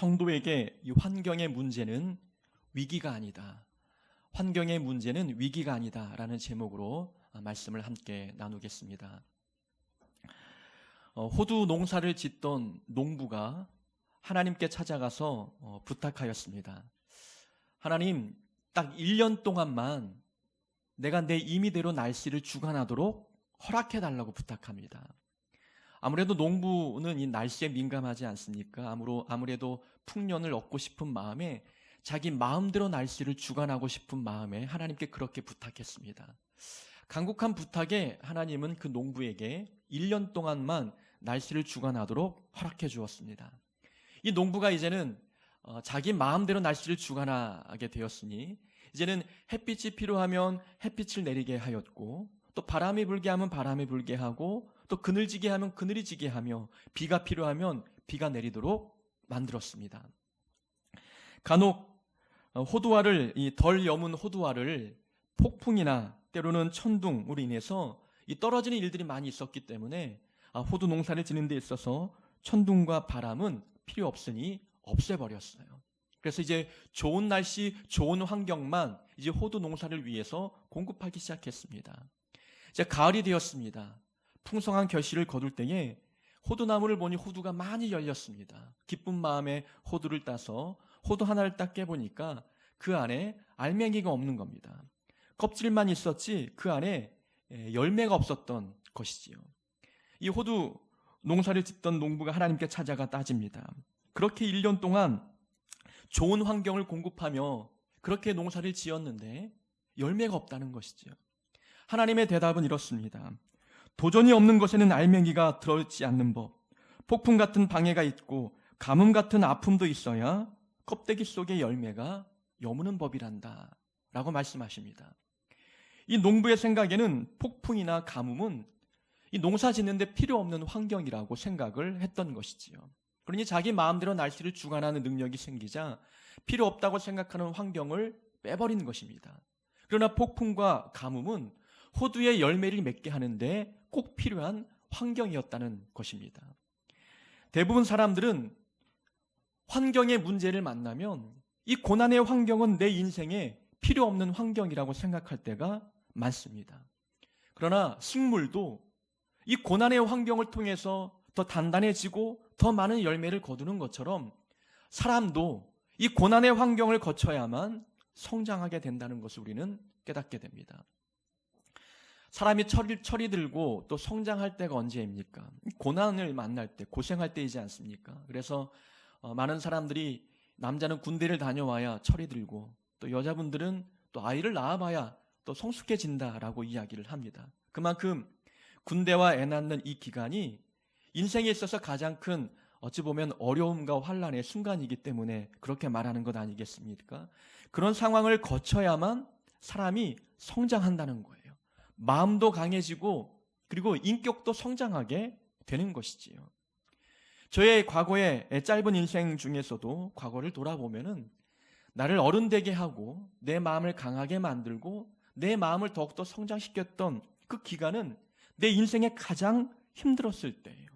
성도에게 이 환경의 문제는 위기가 아니다. 환경의 문제는 위기가 아니다라는 제목으로 말씀을 함께 나누겠습니다. 호두 농사를 짓던 농부가 하나님께 찾아가서 부탁하였습니다. 하나님, 딱 1년 동안만 내가 내 임의대로 날씨를 주관하도록 허락해달라고 부탁합니다. 아무래도 농부는 이 날씨에 민감하지 않습니까? 아무래도 풍년을 얻고 싶은 마음에 자기 마음대로 날씨를 주관하고 싶은 마음에 하나님께 그렇게 부탁했습니다. 간곡한 부탁에 하나님은 그 농부에게 1년 동안만 날씨를 주관하도록 허락해 주었습니다. 이 농부가 이제는 자기 마음대로 날씨를 주관하게 되었으니 이제는 햇빛이 필요하면 햇빛을 내리게 하였고, 또 바람이 불게 하면 바람이 불게 하고, 또 그늘지게 하면 그늘이 지게 하며, 비가 필요하면 비가 내리도록 만들었습니다. 간혹 호두알을, 이 덜 여문 호두알을 폭풍이나 때로는 천둥으로 인해서 이 떨어지는 일들이 많이 있었기 때문에 호두 농사를 짓는 데 있어서 천둥과 바람은 필요 없으니 없애버렸어요. 그래서 이제 좋은 날씨, 좋은 환경만 이제 호두 농사를 위해서 공급하기 시작했습니다. 이제 가을이 되었습니다. 풍성한 결실을 거둘 때에 호두나무를 보니 호두가 많이 열렸습니다. 기쁜 마음에 호두를 따서 호두 하나를 딱 깨보니까 그 안에 알맹이가 없는 겁니다. 껍질만 있었지 그 안에 열매가 없었던 것이지요. 이 호두 농사를 짓던 농부가 하나님께 찾아가 따집니다. 그렇게 1년 동안 좋은 환경을 공급하며 그렇게 농사를 지었는데 열매가 없다는 것이죠. 하나님의 대답은 이렇습니다. 도전이 없는 것에는 알맹이가 들어있지 않는 법, 폭풍 같은 방해가 있고 가뭄 같은 아픔도 있어야 껍데기 속의 열매가 여무는 법이란다 라고 말씀하십니다. 이 농부의 생각에는 폭풍이나 가뭄은 이 농사 짓는데 필요 없는 환경이라고 생각을 했던 것이지요. 그러니 자기 마음대로 날씨를 주관하는 능력이 생기자 필요 없다고 생각하는 환경을 빼버린 것입니다. 그러나 폭풍과 가뭄은 호두의 열매를 맺게 하는데 꼭 필요한 환경이었다는 것입니다. 대부분 사람들은 환경의 문제를 만나면 이 고난의 환경은 내 인생에 필요 없는 환경이라고 생각할 때가 많습니다. 그러나 식물도 이 고난의 환경을 통해서 더 단단해지고 더 많은 열매를 거두는 것처럼 사람도 이 고난의 환경을 거쳐야만 성장하게 된다는 것을 우리는 깨닫게 됩니다. 사람이 철이 들고 또 성장할 때가 언제입니까? 고난을 만날 때, 고생할 때이지 않습니까? 그래서 많은 사람들이 남자는 군대를 다녀와야 철이 들고 또 여자분들은 또 아이를 낳아봐야 또 성숙해진다라고 이야기를 합니다. 그만큼 군대와 애 낳는 이 기간이 인생에 있어서 가장 큰 어찌 보면 어려움과 환난의 순간이기 때문에 그렇게 말하는 것 아니겠습니까? 그런 상황을 거쳐야만 사람이 성장한다는 거예요. 마음도 강해지고 그리고 인격도 성장하게 되는 것이지요. 저의 과거의 짧은 인생 중에서도 과거를 돌아보면은 나를 어른 되게 하고 내 마음을 강하게 만들고 내 마음을 더욱더 성장시켰던 그 기간은 내 인생에 가장 힘들었을 때예요.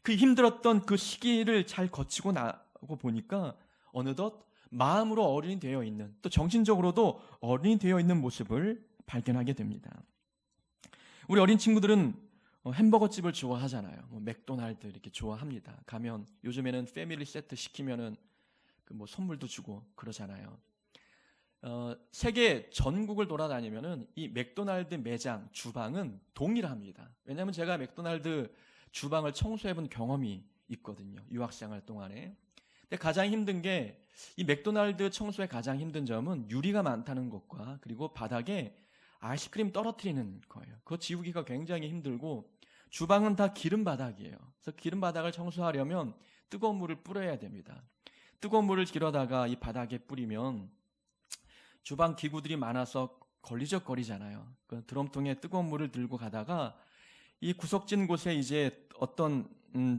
그 힘들었던 그 시기를 잘 거치고 나고 보니까 어느덧 마음으로 어른이 되어 있는, 또 정신적으로도 어른이 되어 있는 모습을 발견하게 됩니다. 우리 어린 친구들은 햄버거 집을 좋아하잖아요. 맥도날드 이렇게 좋아합니다. 가면 요즘에는 패밀리 세트 시키면은 선물도 주고 그러잖아요. 세계 전국을 돌아다니면은 이 맥도날드 매장 주방은 동일합니다. 왜냐하면 제가 맥도날드 주방을 청소해본 경험이 있거든요. 유학생활 동안에. 근데 가장 힘든 게 이 맥도날드 청소의 가장 힘든 점은 유리가 많다는 것과 그리고 바닥에 아이스크림 떨어뜨리는 거예요. 그거 지우기가 굉장히 힘들고 주방은 다 기름 바닥이에요. 그래서 기름 바닥을 청소하려면 뜨거운 물을 뿌려야 됩니다. 뜨거운 물을 길어다가 이 바닥에 뿌리면 주방 기구들이 많아서 걸리적거리잖아요. 그 드럼통에 뜨거운 물을 들고 가다가 이 구석진 곳에 이제 어떤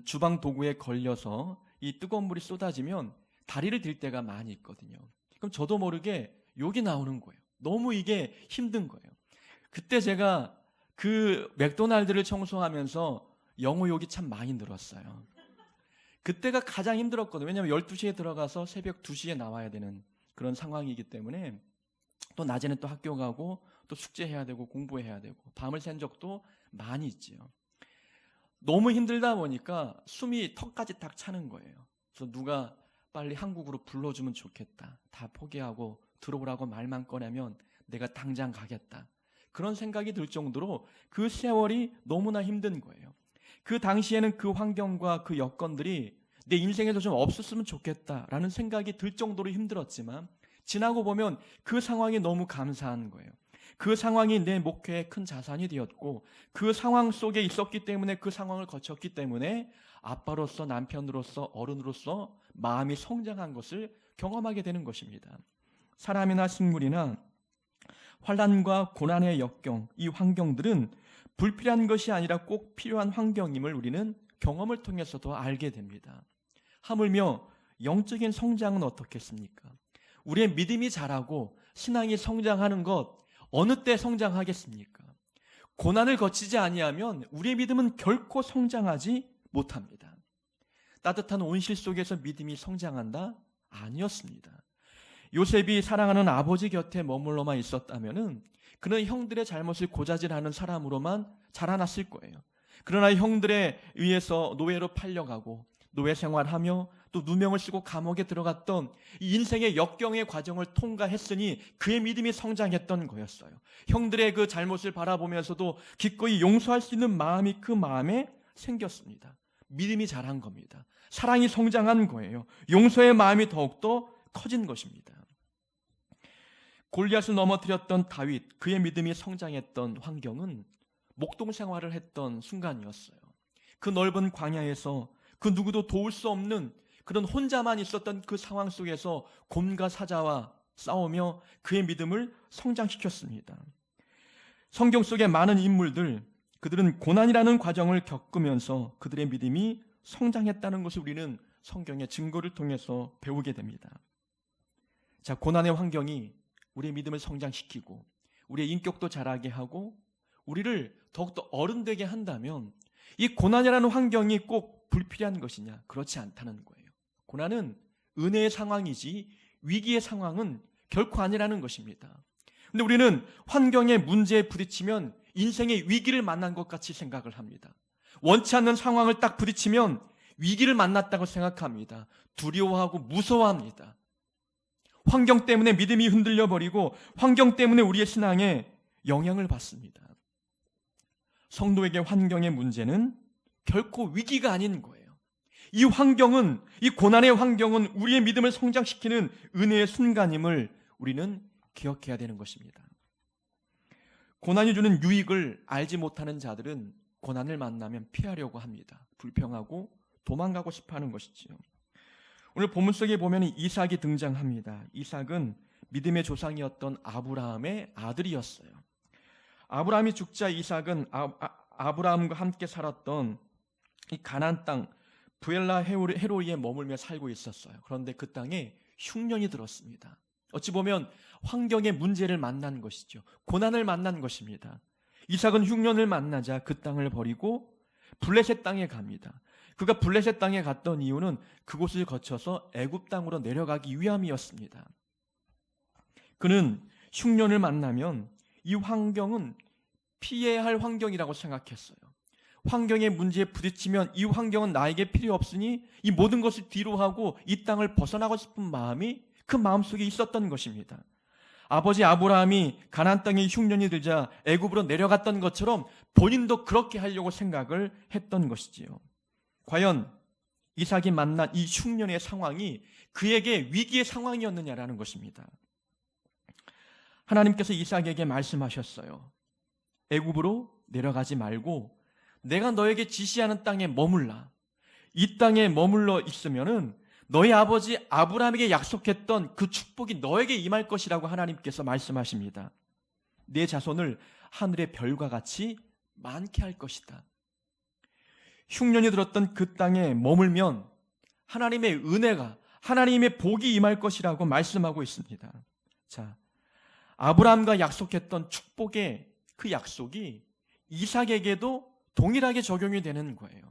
주방 도구에 걸려서 이 뜨거운 물이 쏟아지면 다리를 들 때가 많이 있거든요. 그럼 저도 모르게 욕이 나오는 거예요. 너무 이게 힘든 거예요. 그때 제가 그 맥도날드를 청소하면서 영어 욕이 참 많이 늘었어요. 그때가 가장 힘들었거든요. 왜냐하면 12시에 들어가서 새벽 2시에 나와야 되는 그런 상황이기 때문에 또 낮에는 또 학교 가고 또 숙제해야 되고 공부해야 되고 밤을 샌 적도 많이 있지요. 너무 힘들다 보니까 숨이 턱까지 딱 차는 거예요. 그래서 누가 빨리 한국으로 불러주면 좋겠다. 다 포기하고 들어오라고 말만 꺼내면 내가 당장 가겠다. 그런 생각이 들 정도로 그 세월이 너무나 힘든 거예요. 그 당시에는 그 환경과 그 여건들이 내 인생에도 좀 없었으면 좋겠다라는 생각이 들 정도로 힘들었지만 지나고 보면 그 상황이 너무 감사한 거예요. 그 상황이 내 목회의 큰 자산이 되었고 그 상황 속에 있었기 때문에 그 상황을 거쳤기 때문에 아빠로서 남편으로서 어른으로서 마음이 성장한 것을 경험하게 되는 것입니다. 사람이나 식물이나 환난과 고난의 역경, 이 환경들은 불필요한 것이 아니라 꼭 필요한 환경임을 우리는 경험을 통해서도 알게 됩니다. 하물며 영적인 성장은 어떻겠습니까? 우리의 믿음이 자라고 신앙이 성장하는 것 어느 때 성장하겠습니까? 고난을 거치지 아니하면 우리의 믿음은 결코 성장하지 못합니다. 따뜻한 온실 속에서 믿음이 성장한다? 아니었습니다. 요셉이 사랑하는 아버지 곁에 머물러만 있었다면은 그는 형들의 잘못을 고자질하는 사람으로만 자라났을 거예요. 그러나 형들에 의해서 노예로 팔려가고 노예 생활하며 또 누명을 쓰고 감옥에 들어갔던 이 인생의 역경의 과정을 통과했으니 그의 믿음이 성장했던 거였어요. 형들의 그 잘못을 바라보면서도 기꺼이 용서할 수 있는 마음이 그 마음에 생겼습니다. 믿음이 자란 겁니다. 사랑이 성장한 거예요. 용서의 마음이 더욱더 커진 것입니다. 골리앗을 넘어뜨렸던 다윗, 그의 믿음이 성장했던 환경은 목동 생활을 했던 순간이었어요. 그 넓은 광야에서 그 누구도 도울 수 없는 그런 혼자만 있었던 그 상황 속에서 곰과 사자와 싸우며 그의 믿음을 성장시켰습니다. 성경 속의 많은 인물들, 그들은 고난이라는 과정을 겪으면서 그들의 믿음이 성장했다는 것을 우리는 성경의 증거를 통해서 배우게 됩니다. 자, 고난의 환경이 우리의 믿음을 성장시키고 우리의 인격도 자라게 하고 우리를 더욱더 어른되게 한다면 이 고난이라는 환경이 꼭 불필요한 것이냐? 그렇지 않다는 거예요. 고난은 은혜의 상황이지 위기의 상황은 결코 아니라는 것입니다. 근데 우리는 환경의 문제에 부딪히면 인생의 위기를 만난 것 같이 생각을 합니다. 원치 않는 상황을 딱 부딪히면 위기를 만났다고 생각합니다. 두려워하고 무서워합니다. 환경 때문에 믿음이 흔들려 버리고 환경 때문에 우리의 신앙에 영향을 받습니다. 성도에게 환경의 문제는 결코 위기가 아닌 거예요. 이 환경은, 이 고난의 환경은 우리의 믿음을 성장시키는 은혜의 순간임을 우리는 기억해야 되는 것입니다. 고난이 주는 유익을 알지 못하는 자들은 고난을 만나면 피하려고 합니다. 불평하고 도망가고 싶어하는 것이지요. 오늘 본문 속에 보면 이삭이 등장합니다. 이삭은 믿음의 조상이었던 아브라함의 아들이었어요. 아브라함이 죽자 이삭은 아브라함과 함께 살았던 이 가나안 땅 부엘라 헤로이에 머물며 살고 있었어요. 그런데 그 땅에 흉년이 들었습니다. 어찌 보면 환경의 문제를 만난 것이죠. 고난을 만난 것입니다. 이삭은 흉년을 만나자 그 땅을 버리고 블레셋 땅에 갑니다. 그가 블레셋 땅에 갔던 이유는 그곳을 거쳐서 애굽 땅으로 내려가기 위함이었습니다. 그는 흉년을 만나면 이 환경은 피해야 할 환경이라고 생각했어요. 환경의 문제에 부딪히면 이 환경은 나에게 필요 없으니 이 모든 것을 뒤로 하고 이 땅을 벗어나고 싶은 마음이 그 마음속에 있었던 것입니다. 아버지 아브라함이 가나안 땅에 흉년이 들자 애굽으로 내려갔던 것처럼 본인도 그렇게 하려고 생각을 했던 것이지요. 과연 이삭이 만난 이 흉년의 상황이 그에게 위기의 상황이었느냐라는 것입니다. 하나님께서 이삭에게 말씀하셨어요. 애굽으로 내려가지 말고 내가 너에게 지시하는 땅에 머물라. 이 땅에 머물러 있으면은 너희 아버지 아브라함에게 약속했던 그 축복이 너에게 임할 것이라고 하나님께서 말씀하십니다. 내 자손을 하늘의 별과 같이 많게 할 것이다. 흉년이 들었던 그 땅에 머물면 하나님의 은혜가, 하나님의 복이 임할 것이라고 말씀하고 있습니다. 자, 아브라함과 약속했던 축복의 그 약속이 이삭에게도 동일하게 적용이 되는 거예요.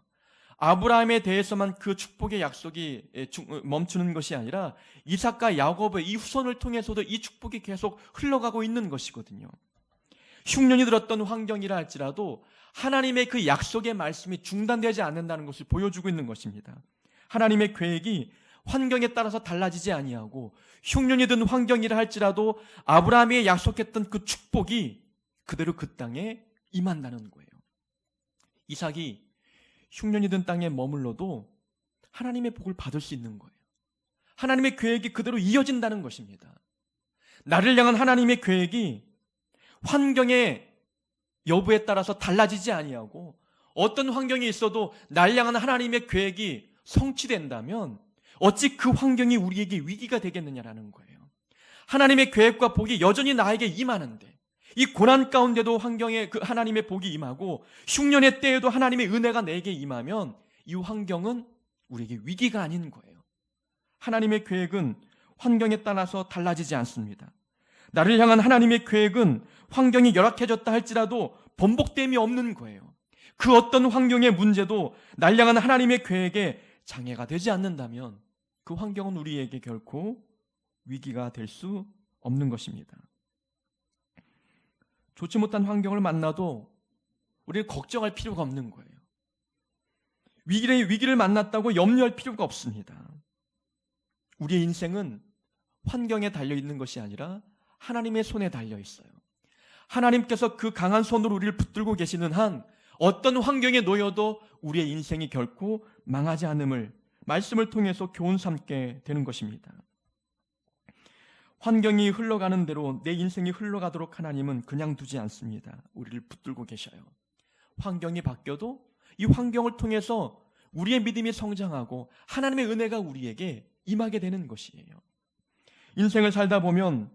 아브라함에 대해서만 그 축복의 약속이 멈추는 것이 아니라 이삭과 야곱의 이 후손을 통해서도 이 축복이 계속 흘러가고 있는 것이거든요. 흉년이 들었던 환경이라 할지라도 하나님의 그 약속의 말씀이 중단되지 않는다는 것을 보여주고 있는 것입니다. 하나님의 계획이 환경에 따라서 달라지지 아니하고 흉년이 든 환경이라 할지라도 아브라함이 약속했던 그 축복이 그대로 그 땅에 임한다는 거예요. 이삭이 흉년이 든 땅에 머물러도 하나님의 복을 받을 수 있는 거예요. 하나님의 계획이 그대로 이어진다는 것입니다. 나를 향한 하나님의 계획이 환경의 여부에 따라서 달라지지 아니하고 어떤 환경이 있어도 나를 향한 하나님의 계획이 성취된다면 어찌 그 환경이 우리에게 위기가 되겠느냐라는 거예요. 하나님의 계획과 복이 여전히 나에게 임하는데 이 고난 가운데도 환경에 그 하나님의 복이 임하고 흉년의 때에도 하나님의 은혜가 내게 임하면 이 환경은 우리에게 위기가 아닌 거예요. 하나님의 계획은 환경에 따라서 달라지지 않습니다. 나를 향한 하나님의 계획은 환경이 열악해졌다 할지라도 번복됨이 없는 거예요. 그 어떤 환경의 문제도 나를 향한 하나님의 계획에 장애가 되지 않는다면 그 환경은 우리에게 결코 위기가 될 수 없는 것입니다. 좋지 못한 환경을 만나도 우리는 걱정할 필요가 없는 거예요. 위기를 만났다고 염려할 필요가 없습니다. 우리의 인생은 환경에 달려있는 것이 아니라 하나님의 손에 달려있어요. 하나님께서 그 강한 손으로 우리를 붙들고 계시는 한 어떤 환경에 놓여도 우리의 인생이 결코 망하지 않음을 말씀을 통해서 교훈 삼게 되는 것입니다. 환경이 흘러가는 대로 내 인생이 흘러가도록 하나님은 그냥 두지 않습니다. 우리를 붙들고 계셔요. 환경이 바뀌어도 이 환경을 통해서 우리의 믿음이 성장하고 하나님의 은혜가 우리에게 임하게 되는 것이에요. 인생을 살다 보면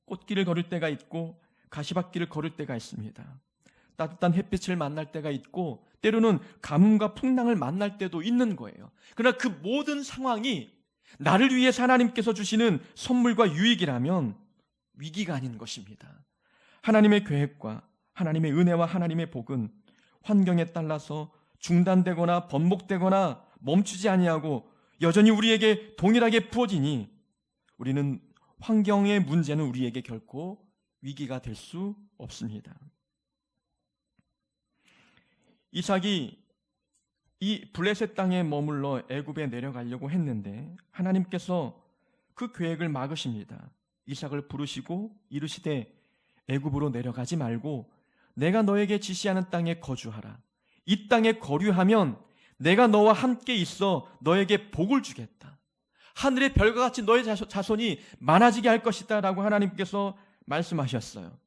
꽃길을 걸을 때가 있고 가시밭길을 걸을 때가 있습니다. 따뜻한 햇빛을 만날 때가 있고 때로는 가뭄과 풍랑을 만날 때도 있는 거예요. 그러나 그 모든 상황이 나를 위해서 하나님께서 주시는 선물과 유익이라면 위기가 아닌 것입니다. 하나님의 계획과 하나님의 은혜와 하나님의 복은 환경에 따라서 중단되거나 번복되거나 멈추지 아니하고 여전히 우리에게 동일하게 부어지니 우리는 환경의 문제는 우리에게 결코 위기가 될 수 없습니다. 이삭이 이 블레셋 땅에 머물러 애굽에 내려가려고 했는데 하나님께서 그 계획을 막으십니다. 이삭을 부르시고 이르시되 애굽으로 내려가지 말고 내가 너에게 지시하는 땅에 거주하라. 이 땅에 거류하면 내가 너와 함께 있어 너에게 복을 주겠다. 하늘의 별과 같이 너의 자손이 많아지게 할 것이다 라고 하나님께서 말씀하셨어요.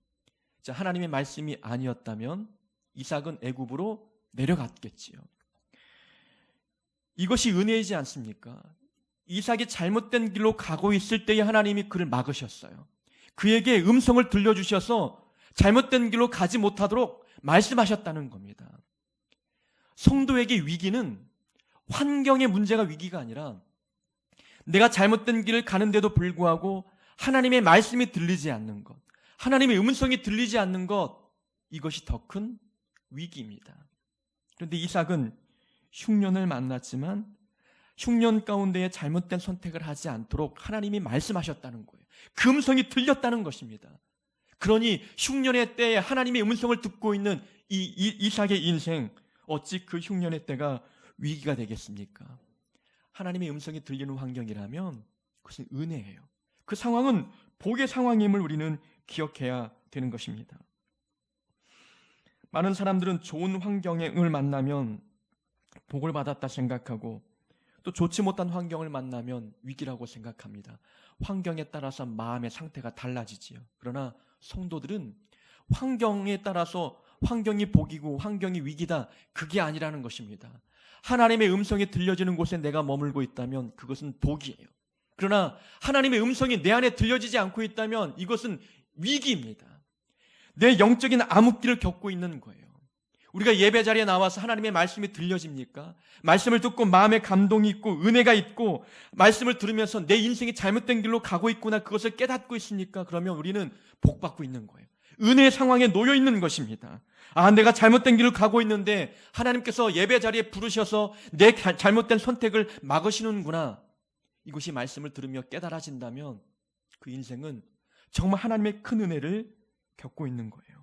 자, 하나님의 말씀이 아니었다면 이삭은 애굽으로 내려갔겠지요. 이것이 은혜이지 않습니까? 이삭이 잘못된 길로 가고 있을 때에 하나님이 그를 막으셨어요. 그에게 음성을 들려주셔서 잘못된 길로 가지 못하도록 말씀하셨다는 겁니다. 성도에게 위기는 환경의 문제가 위기가 아니라 내가 잘못된 길을 가는데도 불구하고 하나님의 말씀이 들리지 않는 것, 하나님의 음성이 들리지 않는 것, 이것이 더 큰 위기입니다. 그런데 이삭은 흉년을 만났지만 흉년 가운데에 잘못된 선택을 하지 않도록 하나님이 말씀하셨다는 거예요. 그 음성이 들렸다는 것입니다. 그러니 흉년의 때에 하나님의 음성을 듣고 있는 이삭의 인생, 어찌 그 흉년의 때가 위기가 되겠습니까? 하나님의 음성이 들리는 환경이라면 그것은 은혜예요. 그 상황은 복의 상황임을 우리는 기억해야 되는 것입니다. 많은 사람들은 좋은 환경을 만나면 복을 받았다 생각하고 또 좋지 못한 환경을 만나면 위기라고 생각합니다. 환경에 따라서 마음의 상태가 달라지지요. 그러나 성도들은 환경에 따라서 환경이 복이고 환경이 위기다, 그게 아니라는 것입니다. 하나님의 음성이 들려지는 곳에 내가 머물고 있다면 그것은 복이에요. 그러나 하나님의 음성이 내 안에 들려지지 않고 있다면 이것은 위기입니다. 내 영적인 암흑기를 겪고 있는 거예요. 우리가 예배 자리에 나와서 하나님의 말씀이 들려집니까? 말씀을 듣고 마음에 감동이 있고 은혜가 있고 말씀을 들으면서 내 인생이 잘못된 길로 가고 있구나, 그것을 깨닫고 있습니까? 그러면 우리는 복 받고 있는 거예요. 은혜의 상황에 놓여 있는 것입니다. 내가 잘못된 길을 가고 있는데 하나님께서 예배 자리에 부르셔서 내 잘못된 선택을 막으시는구나. 이것이 말씀을 들으며 깨달아진다면 그 인생은 정말 하나님의 큰 은혜를 겪고 있는 거예요.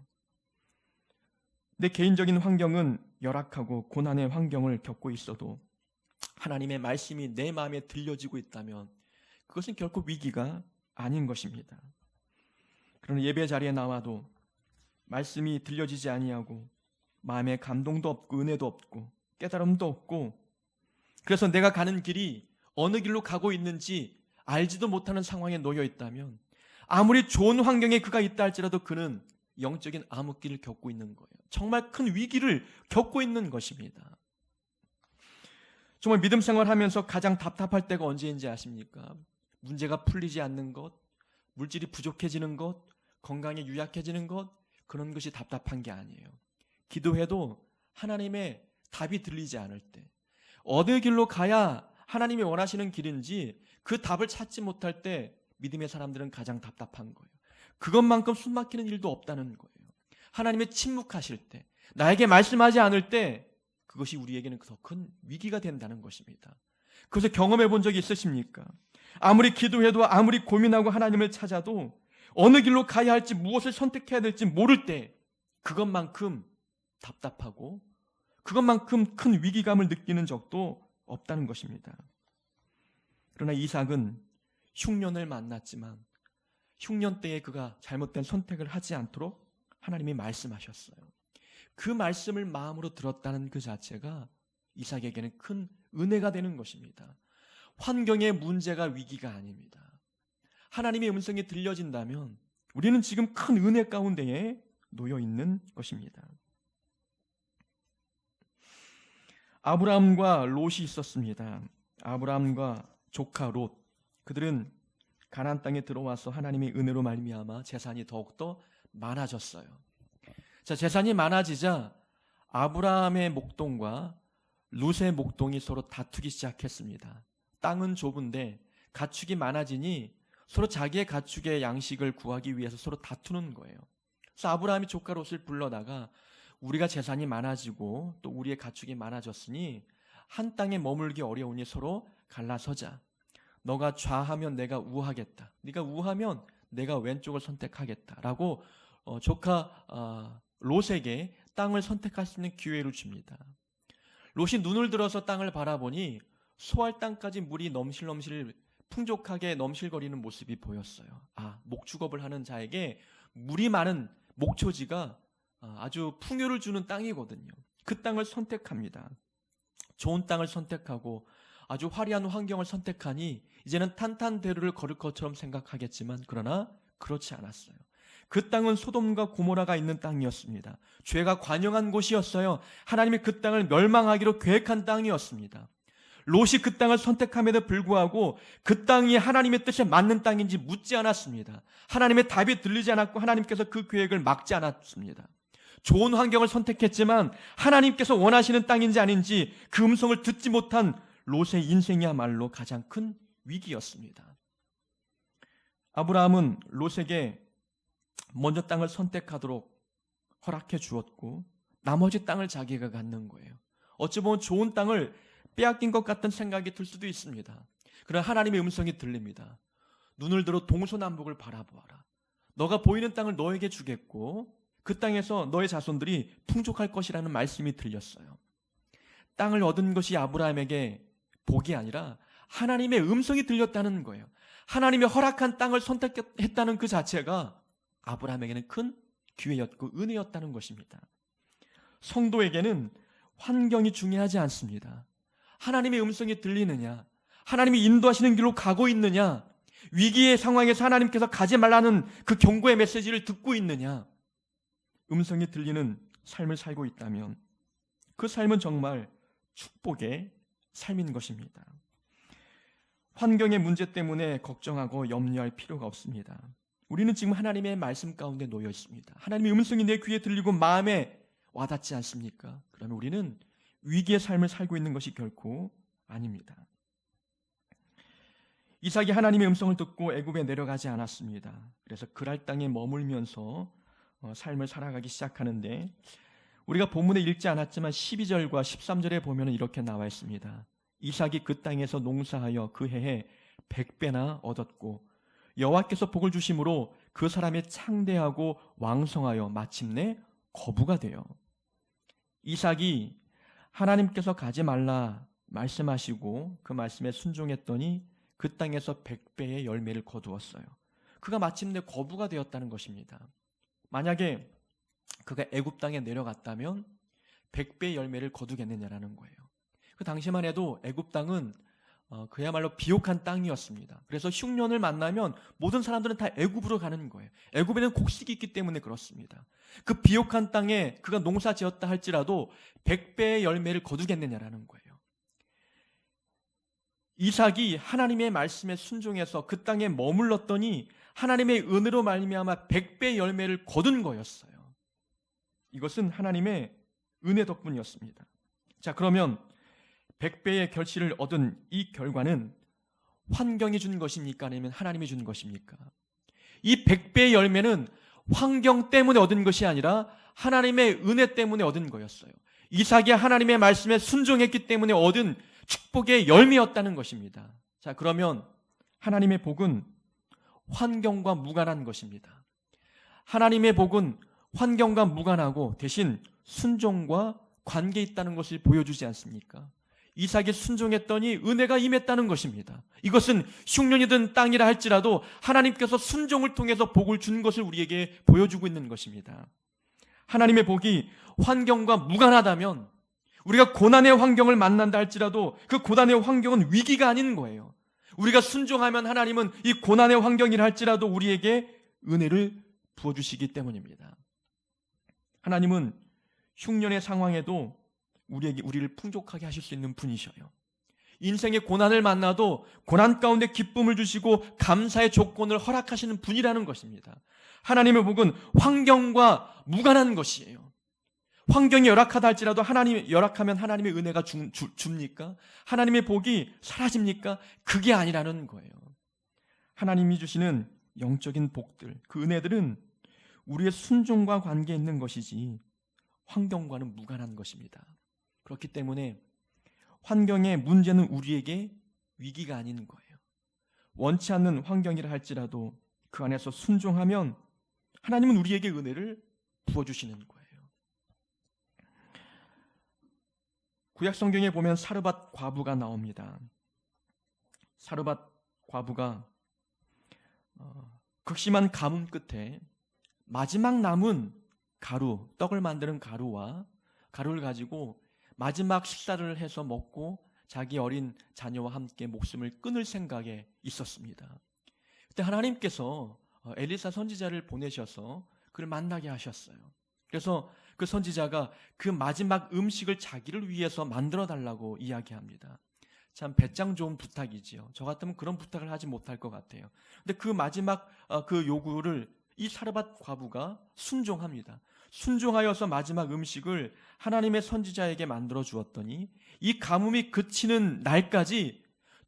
내 개인적인 환경은 열악하고 고난의 환경을 겪고 있어도 하나님의 말씀이 내 마음에 들려지고 있다면 그것은 결코 위기가 아닌 것입니다. 그러나 예배 자리에 나와도 말씀이 들려지지 아니하고 마음에 감동도 없고 은혜도 없고 깨달음도 없고, 그래서 내가 가는 길이 어느 길로 가고 있는지 알지도 못하는 상황에 놓여 있다면 아무리 좋은 환경에 그가 있다 할지라도 그는 영적인 암흑기를 겪고 있는 거예요. 정말 큰 위기를 겪고 있는 것입니다. 정말 믿음 생활하면서 가장 답답할 때가 언제인지 아십니까? 문제가 풀리지 않는 것, 물질이 부족해지는 것, 건강에 유약해지는 것, 그런 것이 답답한 게 아니에요. 기도해도 하나님의 답이 들리지 않을 때, 어느 길로 가야 하나님이 원하시는 길인지 그 답을 찾지 못할 때 믿음의 사람들은 가장 답답한 거예요. 그것만큼 숨막히는 일도 없다는 거예요. 하나님의 침묵하실 때, 나에게 말씀하지 않을 때 그것이 우리에게는 더 큰 위기가 된다는 것입니다. 그것을 경험해 본 적이 있으십니까? 아무리 기도해도 아무리 고민하고 하나님을 찾아도 어느 길로 가야 할지 무엇을 선택해야 될지 모를 때 그것만큼 답답하고 그것만큼 큰 위기감을 느끼는 적도 없다는 것입니다. 그러나 이삭은 흉년을 만났지만 흉년 때에 그가 잘못된 선택을 하지 않도록 하나님이 말씀하셨어요. 그 말씀을 마음으로 들었다는 그 자체가 이삭에게는 큰 은혜가 되는 것입니다. 환경의 문제가 위기가 아닙니다. 하나님의 음성이 들려진다면 우리는 지금 큰 은혜 가운데에 놓여 있는 것입니다. 아브라함과 롯이 있었습니다. 아브라함과 조카 롯, 그들은 가나안 땅에 들어와서 하나님의 은혜로 말미암아 재산이 더욱더 많아졌어요. 자, 재산이 많아지자 아브라함의 목동과 롯의 목동이 서로 다투기 시작했습니다. 땅은 좁은데 가축이 많아지니 서로 자기의 가축의 양식을 구하기 위해서 서로 다투는 거예요. 그래서 아브라함이 조카 롯을 불러다가 우리가 재산이 많아지고 또 우리의 가축이 많아졌으니 한 땅에 머물기 어려우니 서로 갈라서자. 너가 좌하면 내가 우하겠다. 네가 우하면 내가 왼쪽을 선택하겠다라고 조카 롯에게 땅을 선택할 수 있는 기회를 줍니다. 롯이 눈을 들어서 땅을 바라보니 소할 땅까지 물이 넘실넘실 풍족하게 넘실거리는 모습이 보였어요. 목축업을 하는 자에게 물이 많은 목초지가 아주 풍요를 주는 땅이거든요. 그 땅을 선택합니다. 좋은 땅을 선택하고 아주 화려한 환경을 선택하니 이제는 탄탄대로를 걸을 것처럼 생각하겠지만 그러나 그렇지 않았어요. 그 땅은 소돔과 고모라가 있는 땅이었습니다. 죄가 관영한 곳이었어요. 하나님이 그 땅을 멸망하기로 계획한 땅이었습니다. 롯이 그 땅을 선택함에도 불구하고 그 땅이 하나님의 뜻에 맞는 땅인지 묻지 않았습니다. 하나님의 답이 들리지 않았고 하나님께서 그 계획을 막지 않았습니다. 좋은 환경을 선택했지만 하나님께서 원하시는 땅인지 아닌지 그 음성을 듣지 못한 롯의 인생이야말로 가장 큰 위기였습니다. 아브라함은 롯에게 먼저 땅을 선택하도록 허락해 주었고 나머지 땅을 자기가 갖는 거예요. 어찌 보면 좋은 땅을 빼앗긴 것 같은 생각이 들 수도 있습니다. 그러나 하나님의 음성이 들립니다. 눈을 들어 동서남북을 바라보아라. 너가 보이는 땅을 너에게 주겠고 그 땅에서 너의 자손들이 풍족할 것이라는 말씀이 들렸어요. 땅을 얻은 것이 아브라함에게 복이 아니라 하나님의 음성이 들렸다는 거예요. 하나님의 허락한 땅을 선택했다는 그 자체가 아브라함에게는 큰 기회였고 은혜였다는 것입니다. 성도에게는 환경이 중요하지 않습니다. 하나님의 음성이 들리느냐, 하나님이 인도하시는 길로 가고 있느냐, 위기의 상황에서 하나님께서 가지 말라는 그 경고의 메시지를 듣고 있느냐, 음성이 들리는 삶을 살고 있다면 그 삶은 정말 축복의 삶인 것입니다. 환경의 문제 때문에 걱정하고 염려할 필요가 없습니다. 우리는 지금 하나님의 말씀 가운데 놓여 있습니다. 하나님의 음성이 내 귀에 들리고 마음에 와닿지 않습니까? 그러면 우리는 위기의 삶을 살고 있는 것이 결코 아닙니다. 이삭이 하나님의 음성을 듣고 애굽에 내려가지 않았습니다. 그래서 그랄 땅에 머물면서 삶을 살아가기 시작하는데, 우리가 본문에 읽지 않았지만 12절과 13절에 보면 이렇게 나와 있습니다. 이삭이 그 땅에서 농사하여 그 해에 100배나 얻었고 여호와께서 복을 주심으로 그 사람이 창대하고 왕성하여 마침내 거부가 되어. 이삭이 하나님께서 가지 말라 말씀하시고 그 말씀에 순종했더니 그 땅에서 100배의 열매를 거두었어요. 그가 마침내 거부가 되었다는 것입니다. 만약에 그가 애굽 땅에 내려갔다면 100배의 열매를 거두겠느냐라는 거예요. 그 당시만 해도 애굽 땅은 그야말로 비옥한 땅이었습니다. 그래서 흉년을 만나면 모든 사람들은 다 애굽으로 가는 거예요. 애굽에는 곡식이 있기 때문에 그렇습니다. 그 비옥한 땅에 그가 농사 지었다 할지라도 100배의 열매를 거두겠느냐라는 거예요. 이삭이 하나님의 말씀에 순종해서 그 땅에 머물렀더니 하나님의 은혜로 말미암아 100배의 열매를 거둔 거였어요. 이것은 하나님의 은혜 덕분이었습니다. 자, 그러면 100배의 결실을 얻은 이 결과는 환경이 준 것입니까? 아니면 하나님이 준 것입니까? 이 100배의 열매는 환경 때문에 얻은 것이 아니라 하나님의 은혜 때문에 얻은 거였어요. 이삭이 하나님의 말씀에 순종했기 때문에 얻은 축복의 열매였다는 것입니다. 자, 그러면 하나님의 복은 환경과 무관한 것입니다. 하나님의 복은 환경과 무관하고 대신 순종과 관계 있다는 것을 보여주지 않습니까? 이삭이 순종했더니 은혜가 임했다는 것입니다. 이것은 흉년이든 땅이라 할지라도 하나님께서 순종을 통해서 복을 준 것을 우리에게 보여주고 있는 것입니다. 하나님의 복이 환경과 무관하다면 우리가 고난의 환경을 만난다 할지라도 그 고난의 환경은 위기가 아닌 거예요. 우리가 순종하면 하나님은 이 고난의 환경이라 할지라도 우리에게 은혜를 부어주시기 때문입니다. 하나님은 흉년의 상황에도 우리를 풍족하게 하실 수 있는 분이셔요. 인생의 고난을 만나도 고난 가운데 기쁨을 주시고 감사의 조건을 허락하시는 분이라는 것입니다. 하나님의 복은 환경과 무관한 것이에요. 환경이 열악하다 할지라도 열악하면 하나님의 은혜가 줍니까? 하나님의 복이 사라집니까? 그게 아니라는 거예요. 하나님이 주시는 영적인 복들, 그 은혜들은 우리의 순종과 관계 있는 것이지 환경과는 무관한 것입니다. 그렇기 때문에 환경의 문제는 우리에게 위기가 아닌 거예요. 원치 않는 환경이라 할지라도 그 안에서 순종하면 하나님은 우리에게 은혜를 부어주시는 거예요. 구약 성경에 보면 사르밧 과부가 나옵니다. 사르밧 과부가 극심한 가뭄 끝에 마지막 남은 가루, 떡을 만드는 가루를 가지고 마지막 식사를 해서 먹고 자기 어린 자녀와 함께 목숨을 끊을 생각에 있었습니다. 그때 하나님께서 엘리사 선지자를 보내셔서 그를 만나게 하셨어요. 그래서 그 선지자가 그 마지막 음식을 자기를 위해서 만들어 달라고 이야기합니다. 참 배짱 좋은 부탁이지요. 저 같으면 그런 부탁을 하지 못할 것 같아요. 근데 그 마지막 그 요구를 이 사르밧 과부가 순종합니다. 순종하여서 마지막 음식을 하나님의 선지자에게 만들어 주었더니 이 가뭄이 그치는 날까지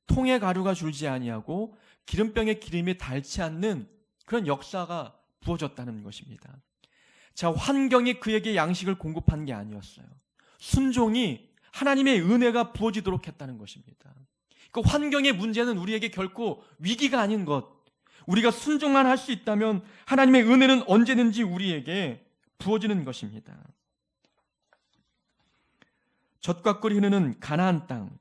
통에 가루가 줄지 아니하고 기름병에 기름이 닳지 않는 그런 역사가 부어졌다는 것입니다. 자, 환경이 그에게 양식을 공급한 게 아니었어요. 순종이 하나님의 은혜가 부어지도록 했다는 것입니다. 그 환경의 문제는 우리에게 결코 위기가 아닌 것, 우리가 순종만 할 수 있다면 하나님의 은혜는 언제든지 우리에게 부어지는 것입니다. 젖과 꿀이 흐르는 가나안 땅,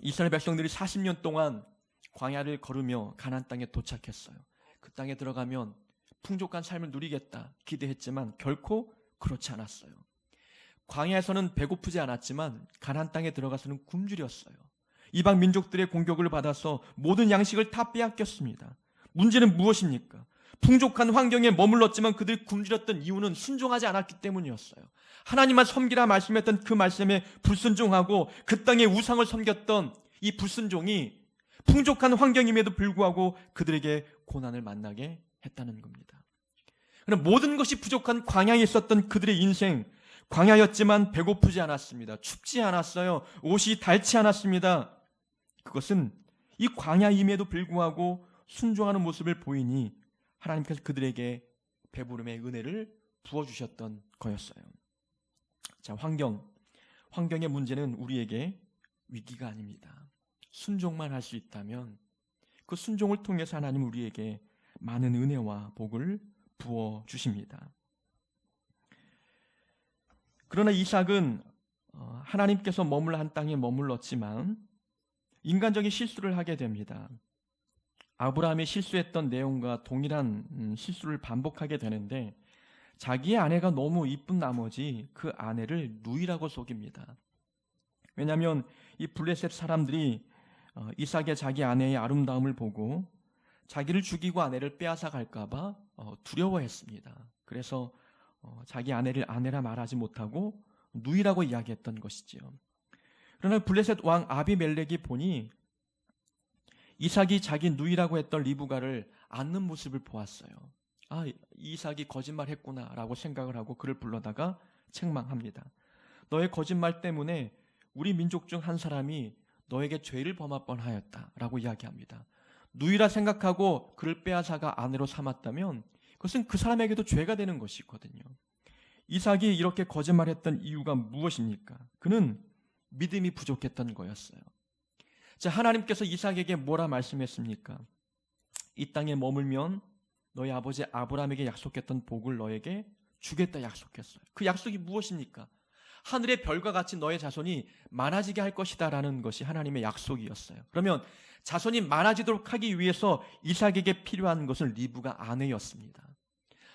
이스라엘 백성들이 40년 동안 광야를 걸으며 가나안 땅에 도착했어요. 그 땅에 들어가면 풍족한 삶을 누리겠다 기대했지만 결코 그렇지 않았어요. 광야에서는 배고프지 않았지만 가나안 땅에 들어가서는 굶주렸어요. 이방 민족들의 공격을 받아서 모든 양식을 다 빼앗겼습니다. 문제는 무엇입니까? 풍족한 환경에 머물렀지만 그들이 굶주렸던 이유는 순종하지 않았기 때문이었어요. 하나님만 섬기라 말씀했던 그 말씀에 불순종하고 그 땅의 우상을 섬겼던 이 불순종이 풍족한 환경임에도 불구하고 그들에게 고난을 만나게 했다는 겁니다. 그럼 모든 것이 부족한 광야에 있었던 그들의 인생, 광야였지만 배고프지 않았습니다. 춥지 않았어요. 옷이 닳지 않았습니다. 그것은 이 광야임에도 불구하고 순종하는 모습을 보이니 하나님께서 그들에게 배부름의 은혜를 부어주셨던 거였어요. 자, 환경의 문제는 우리에게 위기가 아닙니다. 순종만 할 수 있다면 그 순종을 통해서 하나님 우리에게 많은 은혜와 복을 부어주십니다. 그러나 이삭은 하나님께서 머물러 한 땅에 머물렀지만 인간적인 실수를 하게 됩니다. 아브라함이 실수했던 내용과 동일한 실수를 반복하게 되는데 자기의 아내가 너무 이쁜 나머지 그 아내를 누이라고 속입니다. 왜냐하면 이 블레셋 사람들이 이삭의 자기 아내의 아름다움을 보고 자기를 죽이고 아내를 빼앗아 갈까봐 두려워했습니다. 그래서 자기 아내를 아내라 말하지 못하고 누이라고 이야기했던 것이지요. 그러나 블레셋 왕 아비멜렉이 보니 이삭이 자기 누이라고 했던 리브가를 안는 모습을 보았어요. 아, 이삭이 거짓말했구나 라고 생각을 하고 그를 불러다가 책망합니다. 너의 거짓말 때문에 우리 민족 중 한 사람이 너에게 죄를 범할 뻔하였다 라고 이야기합니다. 누이라 생각하고 그를 빼앗아가 아내로 삼았다면 그것은 그 사람에게도 죄가 되는 것이거든요. 이삭이 이렇게 거짓말했던 이유가 무엇입니까? 그는 믿음이 부족했던 거였어요. 자, 하나님께서 이삭에게 뭐라 말씀했습니까? 이 땅에 머물면 너희 아버지 아브라함에게 약속했던 복을 너에게 주겠다 약속했어요. 그 약속이 무엇입니까? 하늘의 별과 같이 너의 자손이 많아지게 할 것이다 라는 것이 하나님의 약속이었어요. 그러면 자손이 많아지도록 하기 위해서 이삭에게 필요한 것은 리브가 아내였습니다.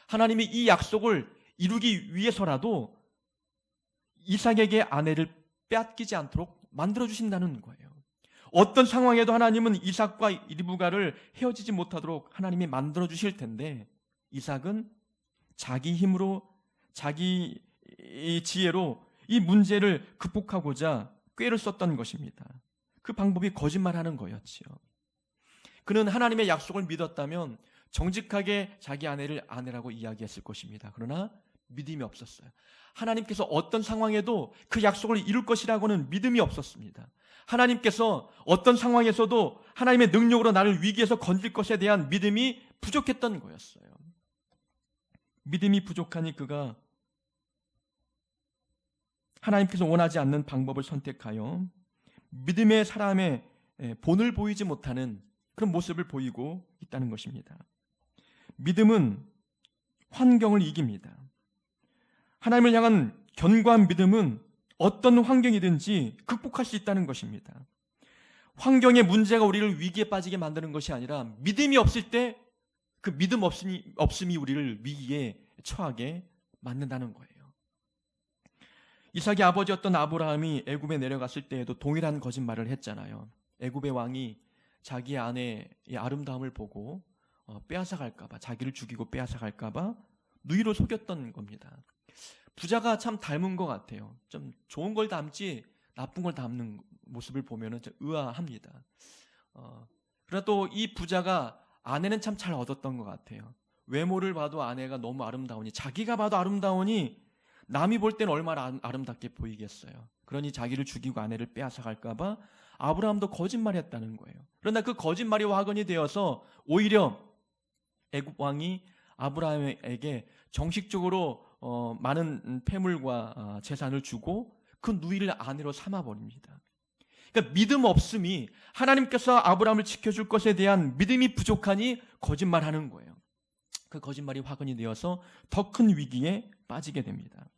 하나님이 이 약속을 이루기 위해서라도 이삭에게 아내를 빼앗기지 않도록 만들어주신다는 거예요. 어떤 상황에도 하나님은 이삭과 리브가를 헤어지지 못하도록 하나님이 만들어주실 텐데 이삭은 자기 힘으로 자기 지혜로 이 문제를 극복하고자 꾀를 썼던 것입니다. 그 방법이 거짓말하는 거였지요. 그는 하나님의 약속을 믿었다면 정직하게 자기 아내를 아내라고 이야기했을 것입니다. 그러나 믿음이 없었어요. 하나님께서 어떤 상황에도 그 약속을 이룰 것이라고는 믿음이 없었습니다. 하나님께서 어떤 상황에서도 하나님의 능력으로 나를 위기에서 건질 것에 대한 믿음이 부족했던 거였어요. 믿음이 부족하니 그가 하나님께서 원하지 않는 방법을 선택하여 믿음의 사람의 본을 보이지 못하는 그런 모습을 보이고 있다는 것입니다. 믿음은 환경을 이깁니다. 하나님을 향한 견고한 믿음은 어떤 환경이든지 극복할 수 있다는 것입니다. 환경의 문제가 우리를 위기에 빠지게 만드는 것이 아니라 믿음이 없을 때 그 믿음 없음이 우리를 위기에 처하게 만든다는 거예요. 이삭의 아버지였던 아브라함이 애굽에 내려갔을 때에도 동일한 거짓말을 했잖아요. 애굽의 왕이 자기 아내의 아름다움을 보고 빼앗아 갈까봐, 자기를 죽이고 빼앗아 갈까봐 누이로 속였던 겁니다. 부자가 참 닮은 것 같아요. 좀 좋은 걸 닮지 나쁜 걸 닮는 모습을 보면 좀 의아합니다. 그러나 또 이 부자가 아내는 참 잘 얻었던 것 같아요. 외모를 봐도 아내가 너무 아름다우니, 자기가 봐도 아름다우니 남이 볼 때는 얼마나 아름답게 보이겠어요. 그러니 자기를 죽이고 아내를 빼앗아 갈까봐 아브라함도 거짓말했다는 거예요. 그러나 그 거짓말이 화근이 되어서 오히려 애굽 왕이 아브라함에게 정식적으로 많은 패물과 재산을 주고 그 누이를 아내로 삼아버립니다. 그러니까 믿음 없음이, 하나님께서 아브라함을 지켜줄 것에 대한 믿음이 부족하니 거짓말하는 거예요. 그 거짓말이 화근이 되어서 더 큰 위기에 빠지게 됩니다.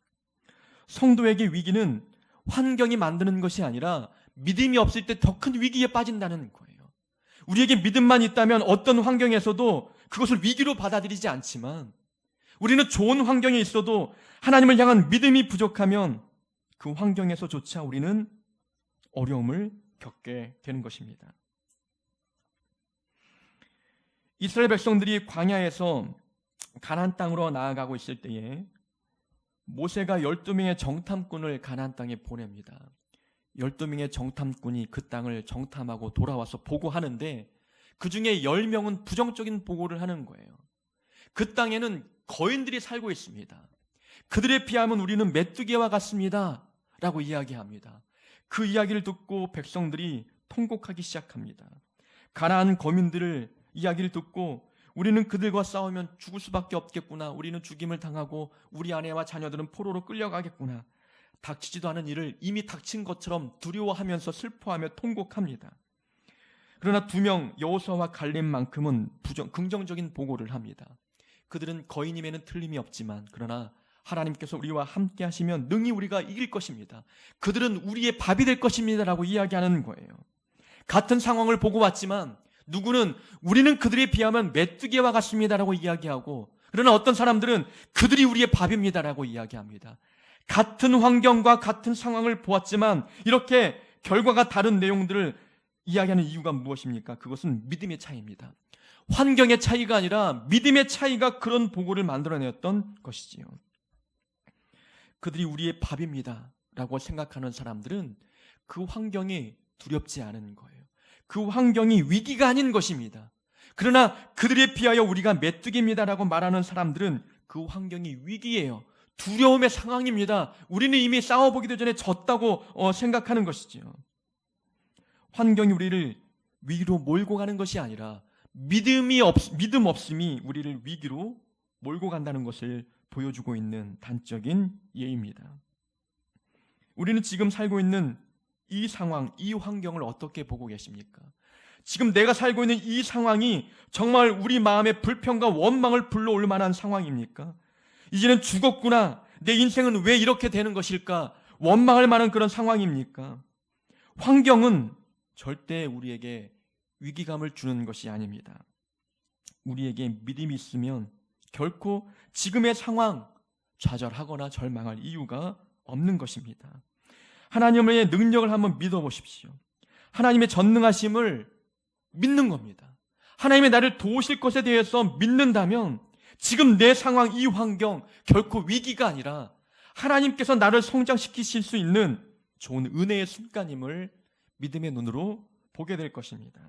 성도에게 위기는 환경이 만드는 것이 아니라 믿음이 없을 때 더 큰 위기에 빠진다는 거예요. 우리에게 믿음만 있다면 어떤 환경에서도 그것을 위기로 받아들이지 않지만, 우리는 좋은 환경에 있어도 하나님을 향한 믿음이 부족하면 그 환경에서조차 우리는 어려움을 겪게 되는 것입니다. 이스라엘 백성들이 광야에서 가나안 땅으로 나아가고 있을 때에 모세가 12명의 정탐꾼을 가나안 땅에 보냅니다. 12명의 정탐꾼이 그 땅을 정탐하고 돌아와서 보고하는데 그 중에 10명은 부정적인 보고를 하는 거예요. 그 땅에는 거인들이 살고 있습니다. 그들에 비하면 우리는 메뚜기와 같습니다 라고 이야기합니다. 그 이야기를 듣고 백성들이 통곡하기 시작합니다. 가나안 거민들을 이야기를 듣고 우리는 그들과 싸우면 죽을 수밖에 없겠구나. 우리는 죽임을 당하고 우리 아내와 자녀들은 포로로 끌려가겠구나. 닥치지도 않은 일을 이미 닥친 것처럼 두려워하면서 슬퍼하며 통곡합니다. 그러나 2명 여호수아와 갈렙만큼은 긍정적인 보고를 합니다. 그들은 거인임에는 틀림이 없지만 그러나 하나님께서 우리와 함께 하시면 능히 우리가 이길 것입니다. 그들은 우리의 밥이 될 것입니다 라고 이야기하는 거예요. 같은 상황을 보고 왔지만 누구는 우리는 그들에 비하면 메뚜기와 같습니다 라고 이야기하고, 그러나 어떤 사람들은 그들이 우리의 밥입니다 라고 이야기합니다. 같은 환경과 같은 상황을 보았지만 이렇게 결과가 다른 내용들을 이야기하는 이유가 무엇입니까? 그것은 믿음의 차이입니다. 환경의 차이가 아니라 믿음의 차이가 그런 보고를 만들어내었던 것이지요. 그들이 우리의 밥입니다 라고 생각하는 사람들은 그 환경이 두렵지 않은 거예요. 그 환경이 위기가 아닌 것입니다. 그러나 그들에 비하여 우리가 메뚜기입니다 라고 말하는 사람들은 그 환경이 위기예요. 두려움의 상황입니다. 우리는 이미 싸워보기도 전에 졌다고 생각하는 것이지요. 환경이 우리를 위기로 몰고 가는 것이 아니라 믿음 없음이 우리를 위기로 몰고 간다는 것을 보여주고 있는 단적인 예입니다. 우리는 지금 살고 있는 이 상황, 이 환경을 어떻게 보고 계십니까? 지금 내가 살고 있는 이 상황이 정말 우리 마음의 불평과 원망을 불러올 만한 상황입니까? 이제는 죽었구나, 내 인생은 왜 이렇게 되는 것일까? 원망할 만한 그런 상황입니까? 환경은 절대 우리에게 위기감을 주는 것이 아닙니다. 우리에게 믿음이 있으면 결코 지금의 상황 좌절하거나 절망할 이유가 없는 것입니다. 하나님의 능력을 한번 믿어보십시오. 하나님의 전능하심을 믿는 겁니다. 하나님의 나를 도우실 것에 대해서 믿는다면 지금 내 상황, 이 환경 결코 위기가 아니라 하나님께서 나를 성장시키실 수 있는 좋은 은혜의 순간임을 믿음의 눈으로 보게 될 것입니다.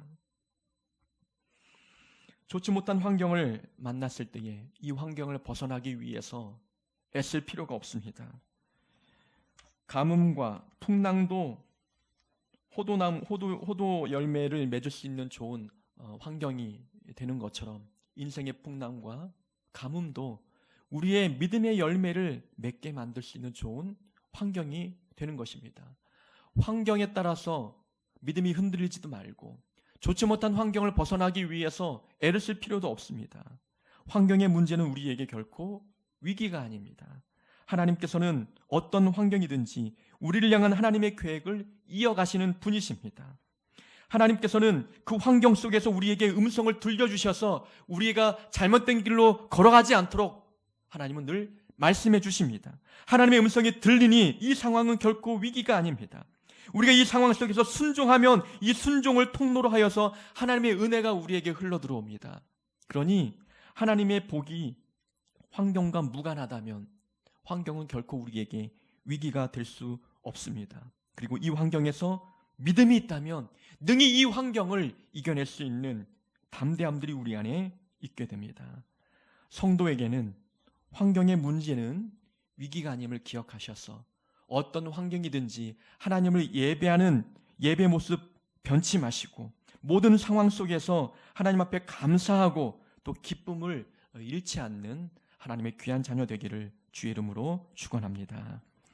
좋지 못한 환경을 만났을 때에 이 환경을 벗어나기 위해서 애쓸 필요가 없습니다. 가뭄과 풍랑도 호도 열매를 맺을 수 있는 좋은 환경이 되는 것처럼 인생의 풍랑과 가뭄도 우리의 믿음의 열매를 맺게 만들 수 있는 좋은 환경이 되는 것입니다. 환경에 따라서 믿음이 흔들리지도 말고 좋지 못한 환경을 벗어나기 위해서 애를 쓸 필요도 없습니다. 환경의 문제는 우리에게 결코 위기가 아닙니다. 하나님께서는 어떤 환경이든지 우리를 향한 하나님의 계획을 이어가시는 분이십니다. 하나님께서는 그 환경 속에서 우리에게 음성을 들려주셔서 우리가 잘못된 길로 걸어가지 않도록 하나님은 늘 말씀해 주십니다. 하나님의 음성이 들리니 이 상황은 결코 위기가 아닙니다. 우리가 이 상황 속에서 순종하면 이 순종을 통로로 하여서 하나님의 은혜가 우리에게 흘러들어옵니다. 그러니 하나님의 복이 환경과 무관하다면 환경은 결코 우리에게 위기가 될 수 없습니다. 그리고 이 환경에서 믿음이 있다면 능히 이 환경을 이겨낼 수 있는 담대함들이 우리 안에 있게 됩니다. 성도에게는 환경의 문제는 위기가 아님을 기억하셔서 어떤 환경이든지 하나님을 예배하는 예배 모습 변치 마시고 모든 상황 속에서 하나님 앞에 감사하고 또 기쁨을 잃지 않는 하나님의 귀한 자녀 되기를 주의 이름으로 축원합니다.